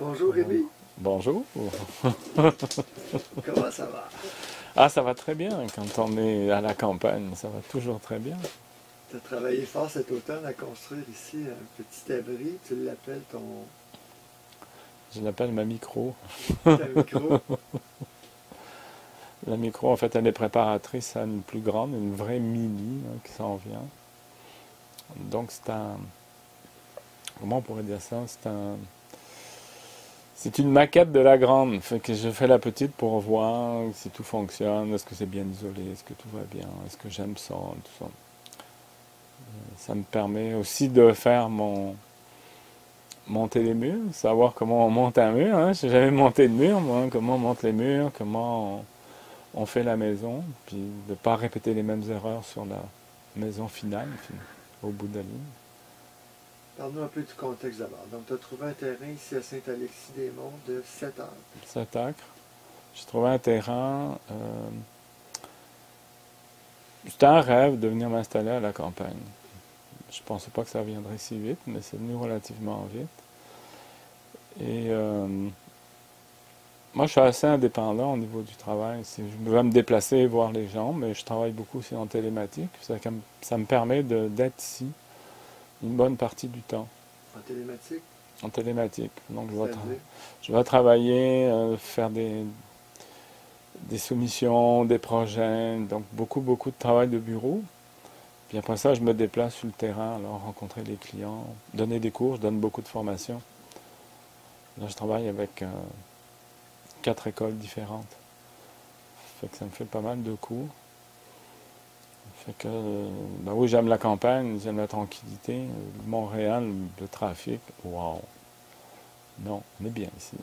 Bonjour Rémi, Bonjour. comment ça va? Ah, ça va très bien quand on est à la campagne, ça va toujours très bien. Tu as travaillé fort cet automne à construire ici un petit abri, tu l'appelles Je l'appelle ma micro. ta micro. La micro, en fait, elle est préparatrice à une plus grande, une vraie mini qui s'en vient. Donc c'est un... Comment on pourrait dire ça? C'est une maquette de la grande. Fait que je fais la petite pour voir si tout fonctionne, est-ce que c'est bien isolé, est-ce que tout va bien, est-ce que j'aime ça, tout ça. Ça me permet aussi de faire monter les murs, savoir comment on monte un mur. Hein. Je n'ai jamais monté de mur, moi. Comment on monte les murs, comment on fait la maison, puis de ne pas répéter les mêmes erreurs sur la maison finale, au bout de la ligne. Parle-nous un peu du contexte d'abord. Donc tu as trouvé un terrain ici à Saint-Alexis-des-Monts de 7 acres. 7 acres. J'ai trouvé un terrain. C'était un rêve de venir m'installer à la campagne. Je ne pensais pas que ça viendrait si vite, mais c'est venu relativement vite. Et moi, je suis assez indépendant au niveau du travail. Je vais me déplacer et voir les gens, mais je travaille beaucoup aussi en télématique. Ça me permet d'être ici une bonne partie du temps. En télématique, En télématique. Donc, c'est-à-dire? je vais travailler, faire des soumissions, des projets, donc beaucoup de travail de bureau. Puis après ça, je me déplace sur le terrain, alors rencontrer les clients, donner des cours, je donne beaucoup de formations. Là, je travaille avec 4 écoles différentes. Fait que ça me fait pas mal de cours. Fait que, ben oui, j'aime la campagne, j'aime la tranquillité. Montréal, le trafic, wow. Non, on est bien ici.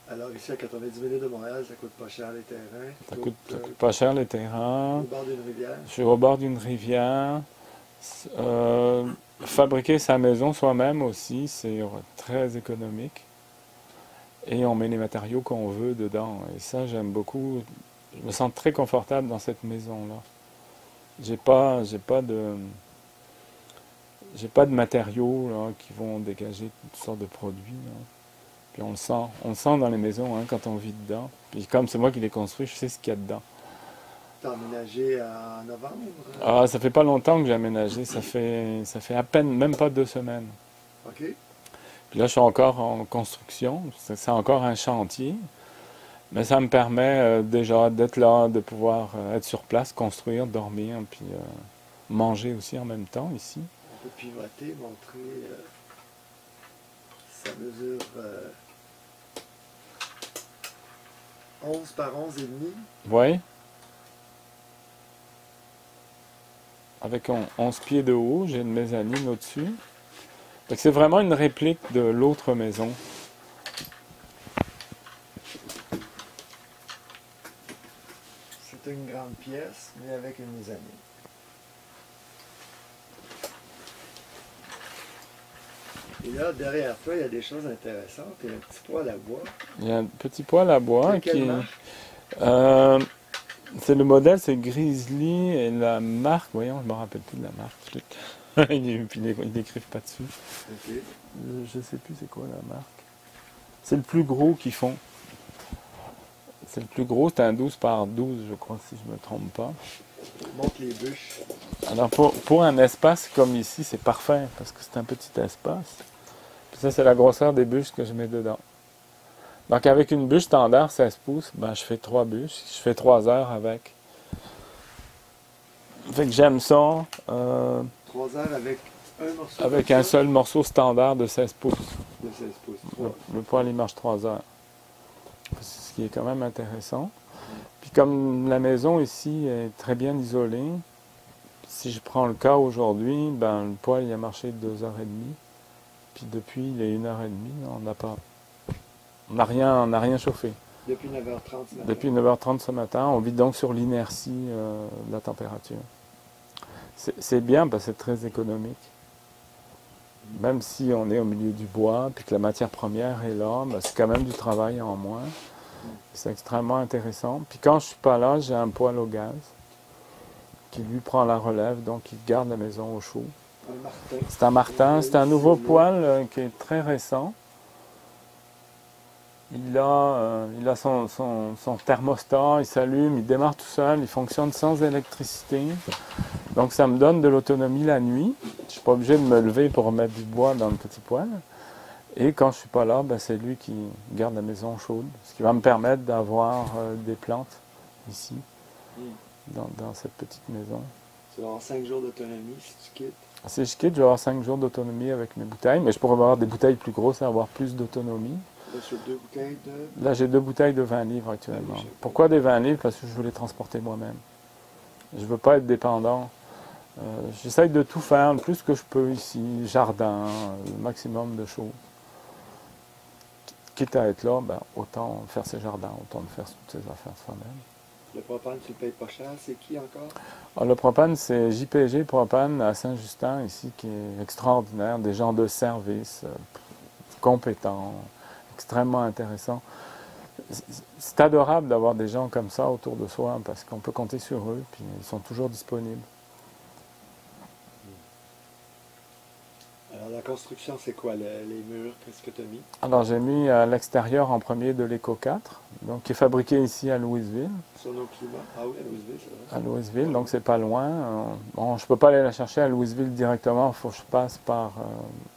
Alors ici à 90 minutes de Montréal, ça coûte pas cher les terrains. Ça coûte pas cher les terrains. Au bord d'une rivière. Je suis au bord d'une rivière. Fabriquer sa maison soi-même aussi, c'est très économique. Et on met les matériaux qu'on veut dedans. Et ça, j'aime beaucoup. Je me sens très confortable dans cette maison-là. J'ai pas de matériaux là, qui vont dégager toutes sortes de produits. Là. Puis on le sent dans les maisons hein, quand on vit dedans. Puis comme c'est moi qui les construis, je sais ce qu'il y a dedans. T'as emménagé en novembre? Ah, ça fait pas longtemps que j'ai aménagé, ça fait à peine, même pas 2 semaines. OK. Puis là, je suis encore en construction, c'est encore un chantier, mais ça me permet déjà d'être là, de pouvoir être sur place, construire, dormir, puis manger aussi en même temps ici. On peut pivoter, montrer. Ça mesure 11 par 11 et demi. Oui, avec 11 pieds de haut, j'ai une mezzanine au-dessus. Fait que c'est vraiment une réplique de l'autre maison. C'est une grande pièce, mais avec une mezzanine. Et là, derrière toi, il y a des choses intéressantes. Il y a un petit poêle à bois. Il y a un petit poêle à bois De quelle qui marque? euh, c'est le modèle, c'est Grizzly et la marque, voyons, je me rappelle plus de la marque. Ils n'écrivent pas dessus. OK. Je sais plus c'est quoi la marque. C'est le plus gros qu'ils font. C'est le plus gros, c'est un 12 par 12, je crois, si je me trompe pas. Montre les bûches. Alors pour un espace comme ici, c'est parfait, parce que c'est un petit espace. Puis ça, c'est la grosseur des bûches que je mets dedans. Donc avec une bûche standard 16 pouces, ben, je fais 3 bûches, je fais 3 heures avec. Fait que j'aime ça. 3 heures avec un morceau Avec comme un ça, seul morceau standard de 16 pouces. de 16 pouces. Le poêle, il marche 3 heures. C'est ce qui est quand même intéressant. Puis comme la maison ici est très bien isolée, si je prends le cas aujourd'hui, ben, le poêle il a marché 2h30. Puis depuis, il est 1h30, on n'a rien chauffé. Depuis 9h30 ce matin. Depuis 9h30 ce matin, on vit donc sur l'inertie de la température. C'est bien parce que c'est très économique. Même si on est au milieu du bois, puis que la matière première est là, ben, c'est quand même du travail en moins. C'est extrêmement intéressant. Puis quand je suis pas là, j'ai un poêle au gaz qui lui prend la relève, donc il garde la maison au chaud. Un Martin. C'est un Martin, c'est un nouveau poêle qui est très récent. il a son thermostat, il s'allume, il démarre tout seul, il fonctionne sans électricité. Donc ça me donne de l'autonomie la nuit. Je ne suis pas obligé de me lever pour remettre du bois dans le petit poêle. Et quand je ne suis pas là, ben, c'est lui qui garde la maison chaude. Ce qui va me permettre d'avoir des plantes ici, dans cette petite maison. Tu vas avoir 5 jours d'autonomie si tu quittes. Si je quitte, je vais avoir 5 jours d'autonomie avec mes bouteilles, mais je pourrais avoir des bouteilles plus grosses et avoir plus d'autonomie. Là, sur 2 bouteilles de... Là, j'ai 2 bouteilles de 20 livres actuellement. Pourquoi des 20 livres? Parce que je veux les transporter moi-même. Je ne veux pas être dépendant. J'essaye de tout faire le plus que je peux ici, jardin, le maximum de choses. Quitte à être là, ben, autant faire ses jardins, autant faire toutes ses affaires soi-même. Le propane, tu le payes pas cher. C'est qui encore? Alors, le propane, c'est JPG Propane à Saint-Justin, ici, qui est extraordinaire. Des gens de service, compétents, extrêmement intéressants. C'est adorable d'avoir des gens comme ça autour de soi, parce qu'on peut compter sur eux, puis ils sont toujours disponibles. Alors, la construction, c'est quoi? Les murs, qu'est-ce que tu as mis? Alors, j'ai mis à l'extérieur en premier de l'Eco 4, donc, qui est fabriqué ici à Louisville. Sur nos climats? Ah oui, à Louisville, c'est vrai. À Louisville, donc c'est pas loin. Bon, je ne peux pas aller la chercher à Louisville directement, il faut que je passe par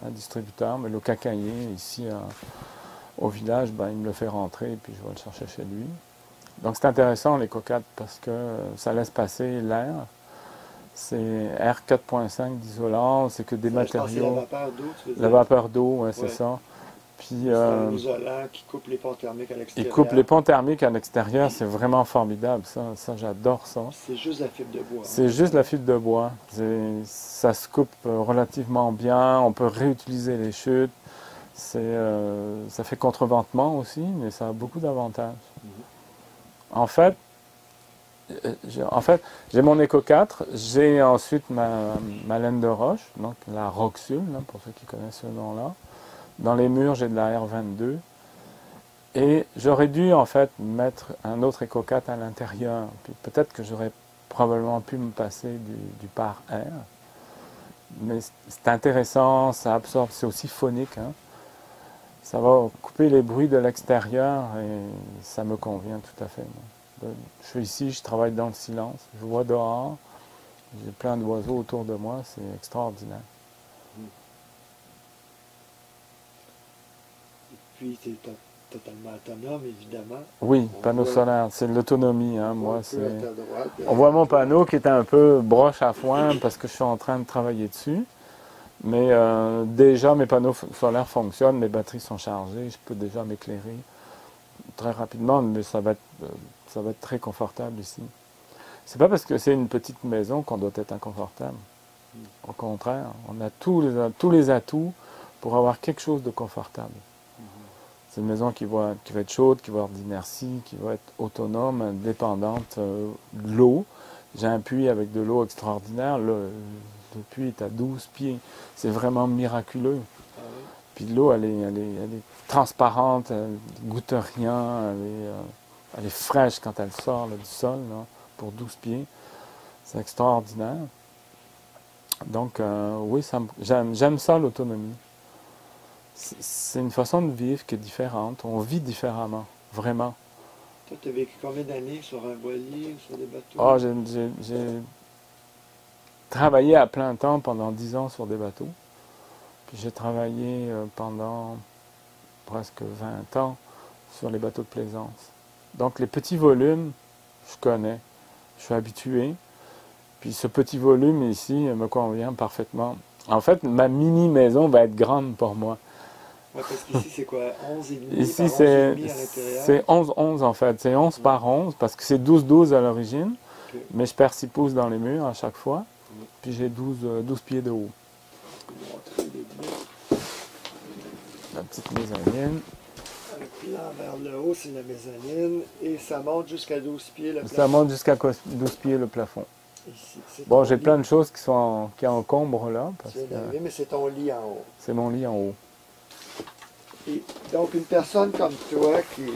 un distributeur, mais le cacaïer, ici au village, ben, il me le fait rentrer et puis je vais le chercher chez lui. Donc c'est intéressant l'Eco 4 parce que ça laisse passer l'air. C'est R4.5 d'isolant, c'est que des matériaux. C'est la vapeur d'eau, tu veux dire? La vapeur d'eau, ouais, c'est Ouais. ça. Puis, C'est un isolant qui coupe les ponts thermiques à il l'extérieur. coupe les ponts thermiques à l'extérieur, c'est vraiment formidable, ça j'adore ça. C'est juste la fibre de bois. C'est juste la fibre de bois. Ça se coupe relativement bien, on peut réutiliser les chutes. Ça fait contreventement aussi, mais ça a beaucoup d'avantages. En fait, j'ai mon Eco 4, j'ai ensuite ma laine de roche, donc la Roxul, pour ceux qui connaissent ce nom-là. Dans les murs, j'ai de la R22. Et j'aurais dû en fait mettre un autre Eco 4 à l'intérieur. Puis peut-être que j'aurais probablement pu me passer du par air. Mais c'est intéressant, ça absorbe, c'est aussi phonique. Hein. Ça va couper les bruits de l'extérieur et ça me convient tout à fait. Je suis ici, je travaille dans le silence, je vois dehors, j'ai plein d'oiseaux autour de moi, c'est extraordinaire. Et puis, tu es totalement autonome, évidemment. Oui, panneau solaire, c'est l'autonomie. Hein, moi, droite, on voit mon panneau qui est un peu broche à foin parce que je suis en train de travailler dessus. Mais déjà, mes panneaux solaires fonctionnent, mes batteries sont chargées, je peux déjà m'éclairer très rapidement, mais ça va être très confortable ici. C'est pas parce que c'est une petite maison qu'on doit être inconfortable. Au contraire, on a tous les atouts pour avoir quelque chose de confortable. C'est une maison qui va être chaude, qui va avoir de l'inertie, qui va être autonome, indépendante de l'eau. J'ai un puits avec de l'eau extraordinaire. Le puits est à 12 pieds. C'est vraiment miraculeux. Ah oui. Puis l'eau, elle est transparente, elle ne goûte rien, elle est fraîche quand elle sort là, du sol, là, pour 12 pieds. C'est extraordinaire. Donc, oui, j'aime ça, l'autonomie. C'est une façon de vivre qui est différente. On vit différemment, vraiment. Toi, tu as vécu combien d'années sur un voilier, sur des bateaux? Ah, j'ai travaillé à plein temps pendant 10 ans sur des bateaux. Puis j'ai travaillé pendant presque 20 ans sur les bateaux de plaisance. Donc les petits volumes, je connais, je suis habitué. Puis ce petit volume ici me convient parfaitement. En fait, ma mini-maison va être grande pour moi. Oui, parce qu'ici, c'est quoi? 11,5 ici, par 11,5 à l'intérieur? C'est 11-11 en fait. C'est 11 par 11 parce que c'est 12-12 à l'origine. Okay. Mais je perds 6 pouces dans les murs à chaque fois. Puis j'ai 12 pieds de haut. La petite mezzanine. Un plan vers le haut, c'est la mezzanine. Et ça monte jusqu'à 12 pieds le plafond. Ça monte jusqu'à 12 pieds le plafond. Ici, bon, j'ai plein de choses qui encombrent là. Mais c'est ton lit en haut. C'est mon lit en haut. Et donc, une personne comme toi, qui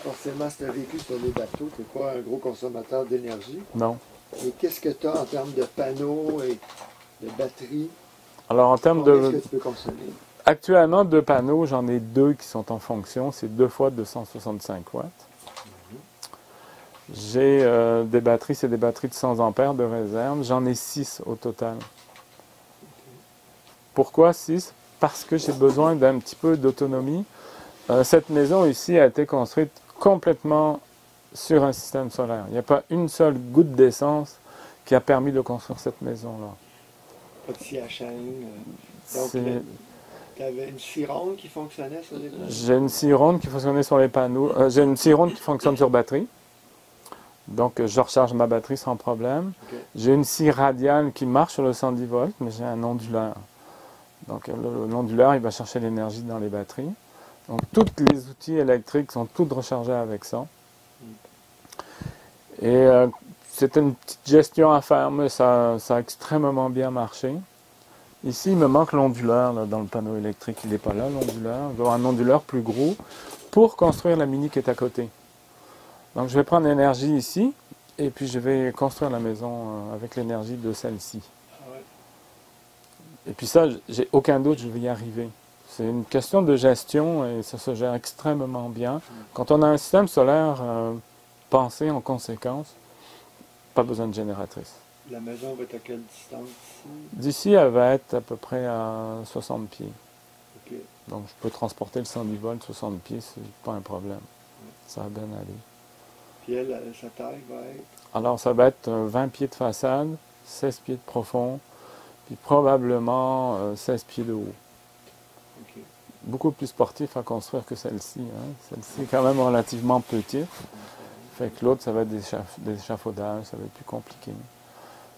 forcément, si tu as vécu sur les bateaux, tu n'es pas un gros consommateur d'énergie. Non. Et qu'est-ce que tu as en termes de panneaux et de batteries? Alors, en termes Qu'est-ce que tu peux consommer? Actuellement, 2 panneaux, j'en ai 2 qui sont en fonction. C'est 2 fois 265 watts. J'ai des batteries, c'est des batteries de 100 ampères de réserve. J'en ai 6 au total. Pourquoi 6? Parce que j'ai besoin d'un petit peu d'autonomie. Cette maison ici a été construite complètement sur un système solaire. Il n'y a pas une seule goutte d'essence qui a permis de construire cette maison-là. Pas de scie à chaîne. Donc, tu avais une scie ronde qui fonctionnait sur les panneaux? J'ai une scie ronde qui fonctionnait sur les panneaux. J'ai une scie ronde qui fonctionne sur batterie. Donc, je recharge ma batterie sans problème. Okay. J'ai une scie radiale qui marche sur le 110 volts, mais j'ai un onduleur. Donc, l'onduleur, il va chercher l'énergie dans les batteries. Donc, tous les outils électriques sont tous rechargés avec ça. Et c'était une petite gestion à faire, mais ça a extrêmement bien marché. Ici, il me manque l'onduleur dans le panneau électrique. Il n'est pas là, l'onduleur. Il va y avoir un onduleur plus gros pour construire la Mini qui est à côté. Donc, je vais prendre l'énergie ici, et puis je vais construire la maison avec l'énergie de celle-ci. Ah ouais. Et puis ça, j'ai aucun doute, je vais y arriver. C'est une question de gestion et ça se gère extrêmement bien. Quand on a un système solaire pensé en conséquence, pas besoin de génératrice. La maison va être à quelle distance ici? D'ici, elle va être à peu près à 60 pieds. Okay. Donc je peux transporter le 110 volts, 60 pieds, c'est pas un problème. Ça va bien aller. Puis elle, sa taille va être? Alors ça va être 20 pieds de façade, 16 pieds de profond, puis probablement 16 pieds de haut. Okay. Beaucoup plus sportif à construire que celle-ci. Hein. Celle-ci est quand même relativement petite. Fait que l'autre, ça va être des échafaudages, ça va être plus compliqué.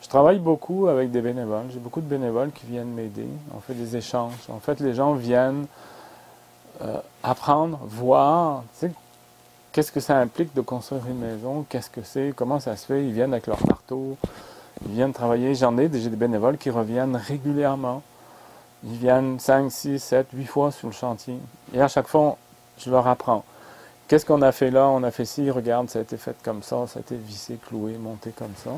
Je travaille beaucoup avec des bénévoles. J'ai beaucoup de bénévoles qui viennent m'aider. On fait des échanges. En fait, les gens viennent apprendre, voir, tu sais, qu'est-ce que ça implique de construire une maison, qu'est-ce que c'est, comment ça se fait. Ils viennent avec leur marteau, ils viennent travailler. J'ai des bénévoles qui reviennent régulièrement. Ils viennent 5, 6, 7, 8 fois sur le chantier. Et à chaque fois, je leur apprends. Qu'est-ce qu'on a fait là? On a fait ci, regarde, ça a été fait comme ça a été vissé, cloué, monté comme ça.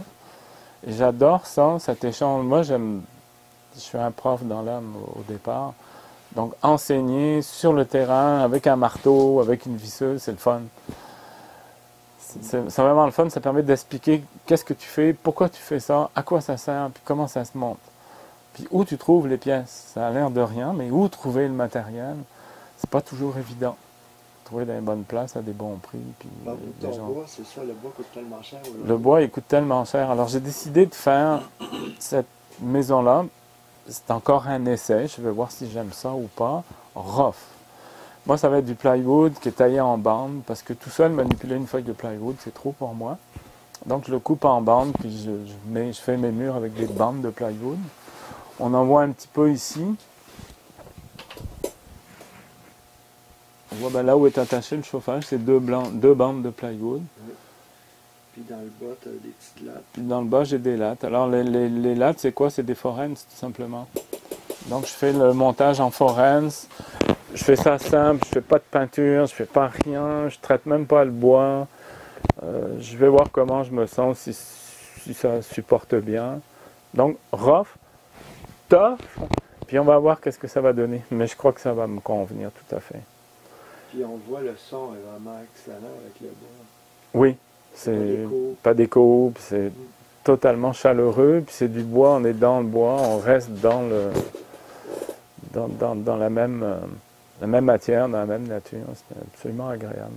Et j'adore ça, cet échange. Moi, je suis un prof dans l'âme au départ. Donc, enseigner sur le terrain, avec un marteau, avec une visseuse, c'est le fun. C'est vraiment le fun, ça permet d'expliquer qu'est-ce que tu fais, pourquoi tu fais ça, à quoi ça sert, puis comment ça se monte. Puis où tu trouves les pièces. Ça a l'air de rien, mais où trouver le matériel, c'est pas toujours évident. Trouver dans les bonnes places à des bons prix. Puis les gens... bois, c'est ça, le bois coûte tellement cher. Le bois, il coûte tellement cher. Alors j'ai décidé de faire cette maison-là. C'est encore un essai. Je vais voir si j'aime ça ou pas. Rough. Moi, ça va être du plywood qui est taillé en bande parce que tout seul, manipuler une feuille de plywood, c'est trop pour moi. Donc je le coupe en bande puis je fais mes murs avec des bandes de plywood. On en voit un petit peu ici. On voit ben, là où est attaché le chauffage, c'est deux bandes de plywood. Oui. Puis dans le bas, tu as des petites lattes. Puis dans le bas, j'ai des lattes. Alors les lattes, c'est quoi? C'est des forens, tout simplement. Donc je fais le montage en forens. Je fais ça simple, je fais pas de peinture, je fais pas rien, je traite même pas le bois. Je vais voir comment je me sens, si ça supporte bien. Donc rough, tough, puis on va voir qu'est-ce que ça va donner. Mais je crois que ça va me convenir tout à fait. Puis on voit le son est vraiment excellent avec le bois. Oui, c'est pas d'écho, puis c'est totalement chaleureux, puis c'est du bois, on est dans le bois, on reste dans la même matière, dans la même nature. C'est absolument agréable.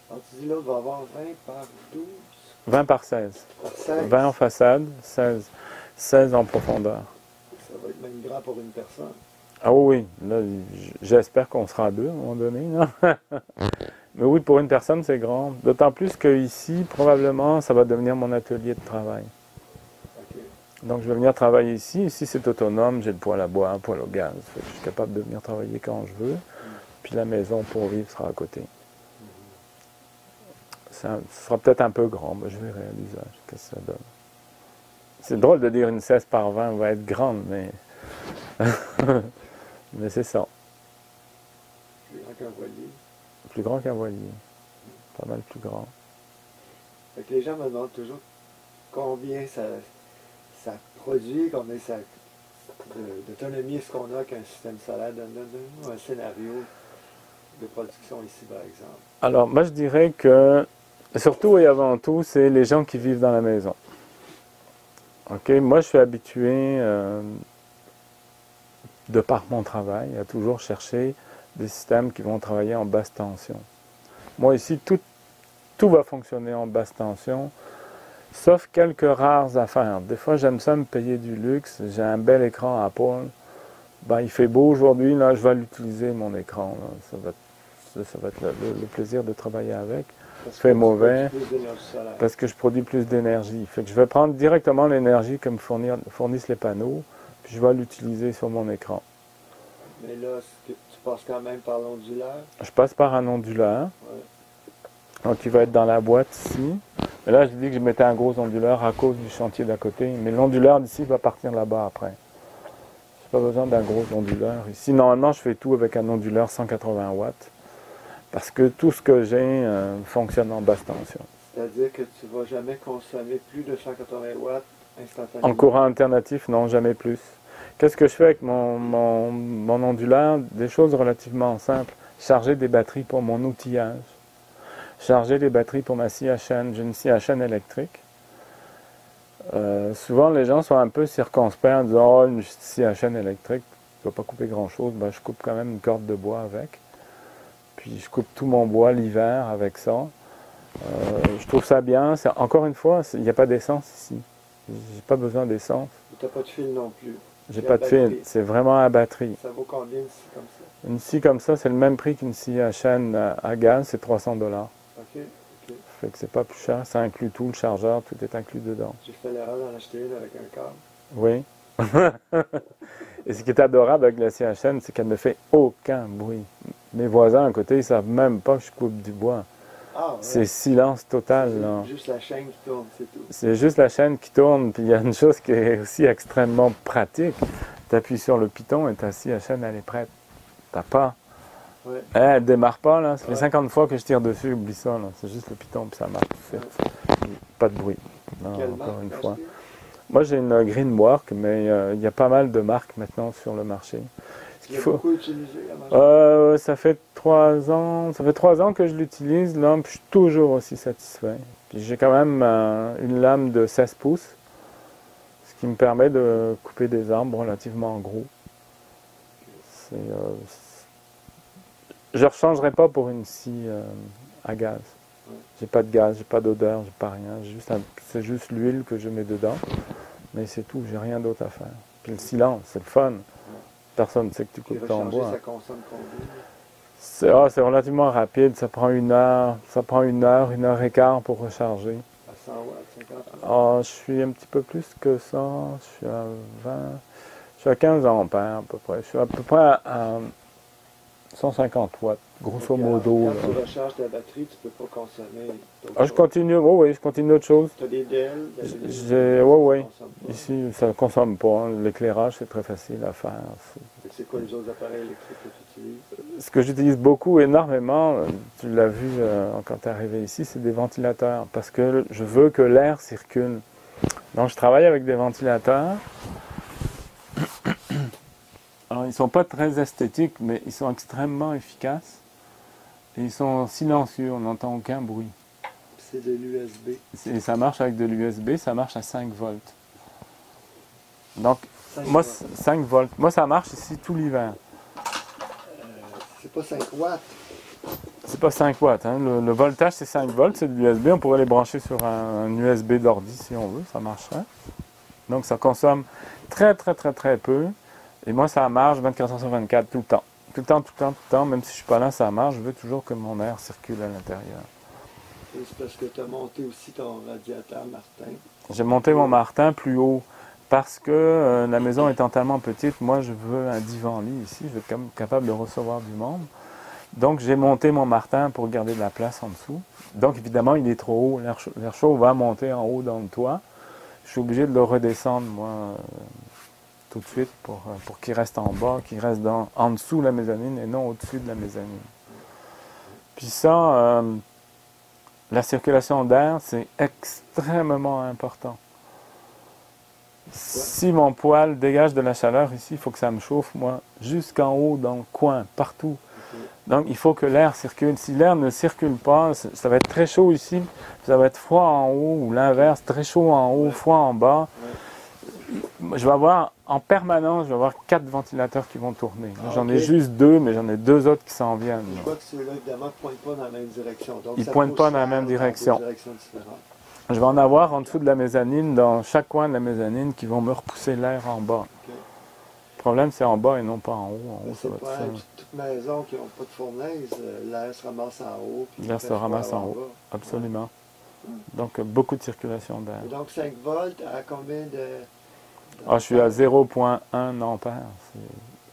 Alors tu dis là, il va y avoir 20 par 12? 20 par 16. Par 16? 20 en façade, 16 en profondeur. Ça va être même grand pour une personne. Ah oui, là, j'espère qu'on sera deux à un moment donné. Là. Mais oui, pour une personne, c'est grand. D'autant plus qu'ici, probablement, ça va devenir mon atelier de travail. Okay. Donc, je vais venir travailler ici. Ici, c'est autonome. J'ai le poêle à bois, un poêle au gaz. Je suis capable de venir travailler quand je veux. Puis la maison pour vivre sera à côté. Ça sera peut-être un peu grand, mais je verrai à l'usage. Qu'est-ce que ça donne. C'est drôle de dire une 16 par 20 va être grande, mais... mais c'est ça. Plus grand qu'un voilier. Plus grand qu'un voilier. Pas mal plus grand. Fait que les gens me demandent toujours combien ça produit, combien ça d'autonomie est-ce qu'on a qu'un système solaire? Donne-nous un scénario de production ici, par exemple. Alors, moi, je dirais que, surtout et avant tout, c'est les gens qui vivent dans la maison. OK? Moi, je suis habitué, de par mon travail, à toujours chercher des systèmes qui vont travailler en basse tension. Moi, ici, tout va fonctionner en basse tension, sauf quelques rares affaires. Des fois, j'aime ça me payer du luxe. J'ai un bel écran Apple. Ben, il fait beau aujourd'hui, là, je vais l'utiliser, mon écran. Là. Ça va être le plaisir de travailler avec. Il fait mauvais, parce que je produis plus d'énergie. Fait que je vais prendre directement l'énergie que me fournissent les panneaux, puis je vais l'utiliser sur mon écran. Mais là, tu passes quand même par l'onduleur? Je passe par un onduleur. Ouais. Donc, il va être dans la boîte ici. Mais là, je dis que je mettais un gros onduleur à cause du chantier d'à côté. Mais l'onduleur d'ici va partir là-bas après. Je n'ai pas besoin d'un gros onduleur. Ici, normalement, je fais tout avec un onduleur 180 watts. Parce que tout ce que j'ai fonctionne en basse tension. C'est-à-dire que tu ne vas jamais consommer plus de 180 watts instantanément? En courant alternatif, non, jamais plus. Qu'est-ce que je fais avec mon onduleur? Des choses relativement simples. Charger des batteries pour mon outillage. Charger les batteries pour ma scie à chaîne. J'ai une scie à chaîne électrique. Souvent, les gens sont un peu circonspects en disant « Oh, une scie à chaîne électrique, tu ne vas pas couper grand-chose. » Ben, je coupe quand même une corde de bois avec. Puis je coupe tout mon bois l'hiver avec ça. Je trouve ça bien. Encore une fois, il n'y a pas d'essence ici. J'ai pas besoin d'essence. Tu n'as pas de fil non plus. J'ai pas de fil. C'est vraiment à batterie. Ça vaut combien une scie comme ça? Une scie comme ça, c'est le même prix qu'une scie à chaîne à gaz, c'est 300 $. OK. Fait que c'est pas plus cher. Ça inclut tout, le chargeur, tout est inclus dedans. J'ai fait l'erreur d'en acheter une avec un câble. Oui. Et ce qui est adorable avec la scie à chaîne, c'est qu'elle ne fait aucun bruit. Mes voisins à côté, ils ne savent même pas que je coupe du bois. Ah, ouais. C'est silence total. C'est juste la chaîne qui tourne, c'est tout. C'est juste la chaîne qui tourne. Puis il y a une chose qui est aussi extrêmement pratique. Tu appuies sur le piton et ta scie à chaîne, elle est prête. T'as pas. Ouais. Elle ne démarre pas, là. Ça fait 50 fois que je tire dessus, oublie ça, là. C'est juste le piton, puis ça marche tout fait. Pas de bruit. Non, Quelle encore marque une t'as fois. acheté? Moi, j'ai une Greenwork, mais il y a pas mal de marques maintenant sur le marché. Tu l'as beaucoup utilisé avant? Ça fait 3 ans. Ça fait 3 ans que je l'utilise, là, puis je suis toujours aussi satisfait. Puis j'ai quand même une lame de 16 pouces, ce qui me permet de couper des arbres relativement gros. Je ne rechangerai pas pour une scie à gaz. J'ai pas de gaz, j'ai pas d'odeur, j'ai pas rien. C'est juste l'huile que je mets dedans. Mais c'est tout, j'ai rien d'autre à faire. Puis le silence, c'est le fun. Personne ne sait que tu coupes ton bois. Ça consomme combien? C'est relativement rapide, ça prend 1 heure, 1 heure et quart pour recharger. À 100 watts, 50 watts? Ah, je suis un petit peu plus que ça, je suis à 20, je suis à 15 ampères à peu près. Je suis à peu près à 150 watts, grosso modo. Quand tu recharges ta batterie, tu ne peux pas consommer d'autres Je choses. continue, oui, je continue autre chose. Tu as des DL? Oui. Ici, ça ne consomme pas. Hein. L'éclairage, c'est très facile à faire. C'est quoi les autres appareils électriques que tu utilises? Ce que j'utilise beaucoup, énormément, tu l'as vu quand tu es arrivé ici, c'est des ventilateurs. Parce que je veux que l'air circule. Donc, je travaille avec des ventilateurs. Alors, ils ne sont pas très esthétiques, mais ils sont extrêmement efficaces. Et ils sont silencieux, on n'entend aucun bruit. C'est de l'USB. Et ça marche avec de l'USB, ça marche à 5 volts. Donc, 5 volts. Moi, ça marche ici tout l'hiver. C'est pas 5 watts. C'est pas 5 watts. Hein. Le voltage, c'est 5 volts, c'est de l'USB. On pourrait les brancher sur un USB d'ordi si on veut, ça marcherait. Donc, ça consomme très peu. Et moi, ça marche 24 heures sur 24, tout le temps. Tout le temps, même si je ne suis pas là, ça marche. Je veux toujours que mon air circule à l'intérieur. C'est parce que tu as monté aussi ton radiateur Martin. J'ai monté mon Martin plus haut parce que la maison étant tellement petite, moi, je veux un divan-lit ici. Je veux être quand même capable de recevoir du monde. Donc, j'ai monté mon Martin pour garder de la place en dessous. Donc, évidemment, il est trop haut. L'air chaud va monter en haut dans le toit. Je suis obligé de le redescendre, moi, tout de suite pour qu'il reste en bas, qu'il reste en dessous de la mezzanine et non au-dessus de la mezzanine. Puis ça, la circulation d'air, c'est extrêmement important. Si mon poêle dégage de la chaleur ici, il faut que ça me chauffe, moi, jusqu'en haut, dans le coin, partout. Ok. Donc, il faut que l'air circule. Si l'air ne circule pas, ça va être très chaud ici, ça va être froid en haut, ou l'inverse, très chaud en haut, Ouais. froid en bas. Ouais. Je vais avoir, en permanence, je vais avoir 4 ventilateurs qui vont tourner. Ah, J'en ok. ai juste 2, mais j'en ai 2 autres qui s'en viennent. Je vois que ceux-là, évidemment, ne pointent pas dans la même direction. Donc, Ils ça pointent pousse pas dans la l'air même direction. deux directions différentes. Je vais en avoir en dessous de la mezzanine, dans chaque coin de la mezzanine, qui vont me repousser l'air en bas. Ok. Le problème, c'est en bas et non pas en haut. En haut, ça C'est va être pas ça. toute maison qui n'a pas de fournaise, l'air se ramasse en haut. Puis L'air il fait se ramasse froid en haut. bas. Absolument. Donc, beaucoup de circulation d'air. Et donc 5 volts à combien de... Ah, je suis à 0,1 ampère.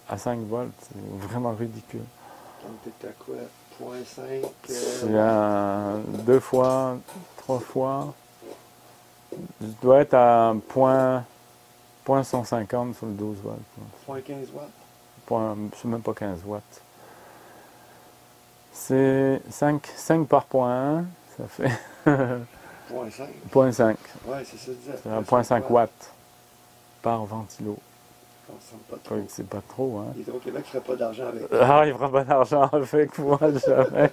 À 5 volts, c'est vraiment ridicule. Donc tu es à quoi? 0,5? C'est à 2 fois, 3 fois. Je dois être à 0,150 sur le 12 volts. 0,15 watts? Je ne sais même pas 15 watts. C'est 5 par 0,1, ça fait 0,5? 0,5. Oui, c'est ça que je disais. C'est 0,5 watts par ventilo. Ça ressemble pas trop. C'est pas trop, hein? Hydro-Québec ne ferait pas d'argent avec. Ah, il fera pas d'argent avec moi, jamais.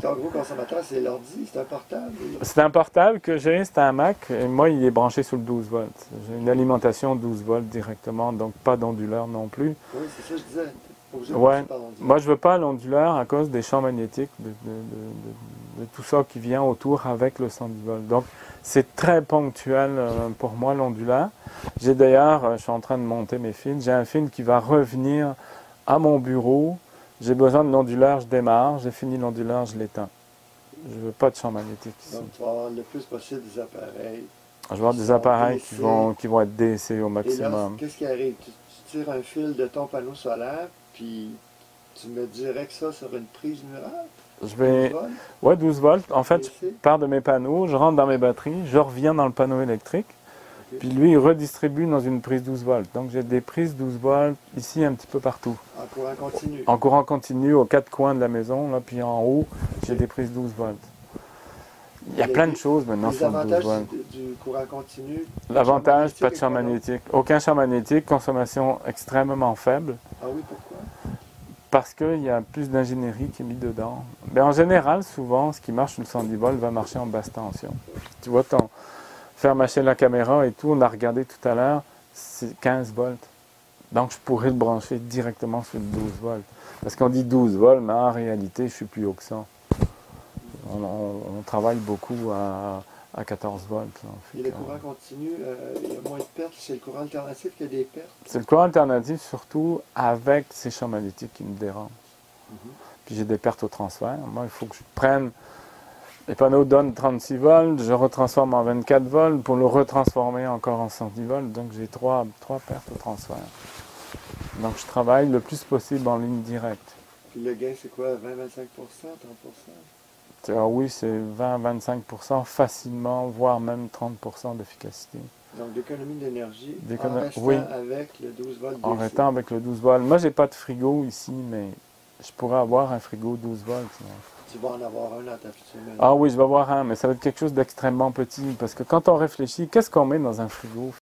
Ton gros consommateur, c'est l'ordi, c'est un portable. C'est un portable que j'ai, c'est un Mac, et moi, il est branché sur le 12 volts. J'ai une alimentation 12 volts directement, donc pas d'onduleur non plus. Oui, c'est ça que je disais. T'es obligé de Ouais. passer par l'ordi. Moi, je veux pas l'onduleur à cause des champs magnétiques, de tout ça qui vient autour avec le 110 volts. Donc, c'est très ponctuel pour moi, l'onduleur. J'ai d'ailleurs, je suis en train de monter mes fils, j'ai un fil qui va revenir à mon bureau. J'ai besoin de l'onduleur, je démarre. J'ai fini l'onduleur, je l'éteins. Je veux pas de champ magnétique ici. Donc, tu vas avoir le plus possible des appareils. Je vais avoir des appareils qui vont être DC au Et là, maximum. qu'est-ce qui arrive? Tu tires un fil de ton panneau solaire, puis tu mets direct ça sur une prise murale? Je vais... 12 volts? Ouais, 12 volts. En fait, je DC? pars de mes panneaux, je rentre dans mes batteries, je reviens dans le panneau électrique, Ok. puis lui, il redistribue dans une prise 12 volts. Donc j'ai des prises 12 volts ici un petit peu partout. En courant continu. En courant continu aux 4 coins de la maison, là, puis en haut, j'ai des prises 12 volts. Il y a plein de choses maintenant Les sur le 12 avantages volts. du courant continu. L'avantage, pas de champ magnétique, magnétique. Aucun champ magnétique, consommation extrêmement faible. Ah oui, pourquoi? Parce qu'il y a plus d'ingénierie qui est mise dedans. Mais en général, souvent, ce qui marche sur le 110 volts va marcher en basse tension. Tu vois, faire marcher la caméra et tout, on a regardé tout à l'heure, c'est 15 volts. Donc, je pourrais le brancher directement sur le 12 volts. Parce qu'on dit 12 volts, mais en réalité, je suis plus haut que ça. On travaille beaucoup à 14 volts. Là. Et le courant continu, il y a moins de pertes. C'est le courant alternatif qui a des pertes. C'est le courant alternatif, surtout avec ces champs magnétiques qui me dérangent. Puis j'ai des pertes au transfert. Moi, il faut que je prenne... Les panneaux donnent 36 volts, je retransforme en 24 volts pour le retransformer encore en 110 volts. Donc j'ai trois pertes au transfert. Donc je travaille le plus possible en ligne directe. Puis le gain, c'est quoi? 20-25%, 30%? Ah oui, c'est 20-25% facilement, voire même 30% d'efficacité. Donc d'économie d'énergie en D'économie, restant oui. avec le 12 volts En DC. restant avec le 12 volts. Moi, j'ai pas de frigo ici, mais je pourrais avoir un frigo 12 volts. Tu vas en avoir un dans ta future maison. Ah oui, je vais avoir un, mais ça va être quelque chose d'extrêmement petit. Parce que quand on réfléchit, qu'est-ce qu'on met dans un frigo?